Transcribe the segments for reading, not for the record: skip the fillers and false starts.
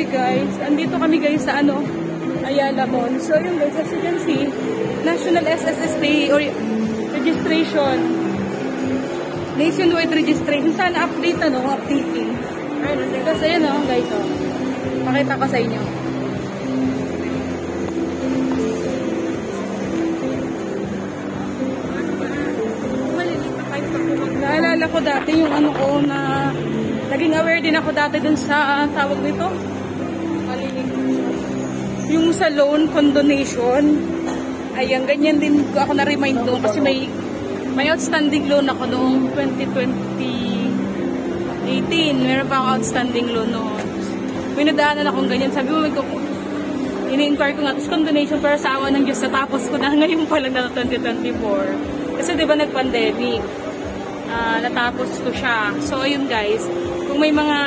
Hi guys, andito kami guys sa Ayala Mall. So yun guys, as you can see, National SSSD or registration. Nationwide registration. Sana update updating. Kasi ayun guys, pakita ko sa inyo. Naalala ko dati yung na naging aware din ako dati dun sa tawag nito. Yung sa loan condonation. Ayan, ganyan din ako na-remind doon kasi may outstanding loan ako noong 2018. Meron pa akong outstanding loan noon. May nadaanan akong ganyan. Sabi mo, ini-inquire ko nga, tapos condonation pero sa awa ng Diyos, natapos ko na ngayon pa lang na 2024. Kasi diba nag-pandemic. Natapos ko siya. So, ayun guys, kung may mga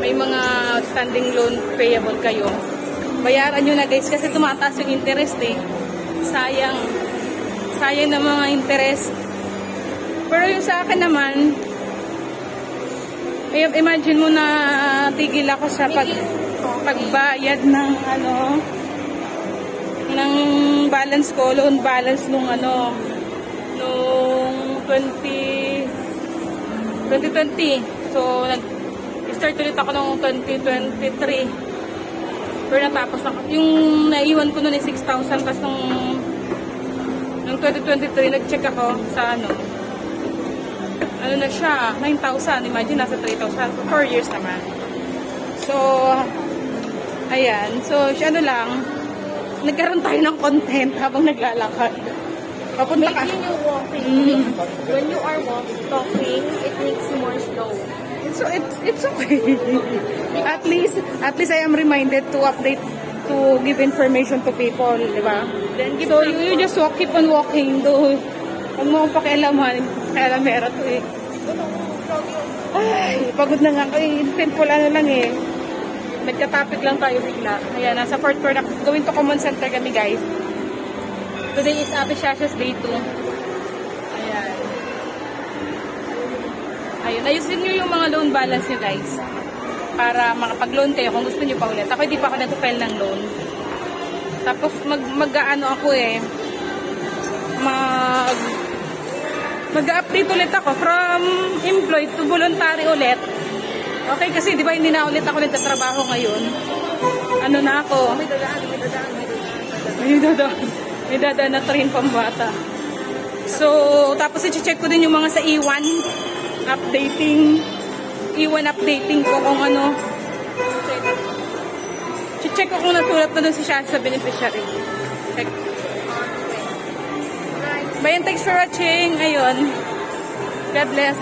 may mga outstanding loan payable kayo, bayaran nyo na guys kasi tumataas yung interest sayang na mga interest. Pero yung sa akin naman, imagine mo na tigil ako sa pagbayad ng ng balance ko, loan balance nung noong 2020. So nag-start ulit ako noong 2023. Pero natapos ako. Yung naiwan ko noon ay 6,000. Tapos noong 2023, nag-check ako sa ano na siya, 9,000. Imagine, nasa 3,000. For 4 years naman. So, ayan. So, lang, nagkaroon tayo ng content habang naglalakad. Papunta ka. Making you walking. When you are talking, it makes you more slow. So it's okay. At least I am reminded to update, to give information to people, di ba? So you just keep on walking. Huwag mo akong pakialaman. Kaialamera to Ay, pagod na nga ako simple lang Nagka-topic lang tayo bigla. Ayan, nasa fourth floor na. Going to common center kami guys. Today is Ate Shasha's day 2. Ayan. Ayun, ayusin nyo yung mga loan balance nyo guys. Para makapag-loan kayo kung gusto nyo pa ulit. Ako hindi pa ako nag-file ng loan. Tapos mag-update ulit ako from employed to voluntary ulit. Okay, kasi di ba hindi na ulit ako nagtatrabaho ngayon. Na ako? May dadaan na train pambata. So, tapos i-check ko din yung mga sa E1 updating ko kung check ko kung natulat na doon si Shasha sa beneficiary. Check. Bye and thanks for watching. Ayun. God bless.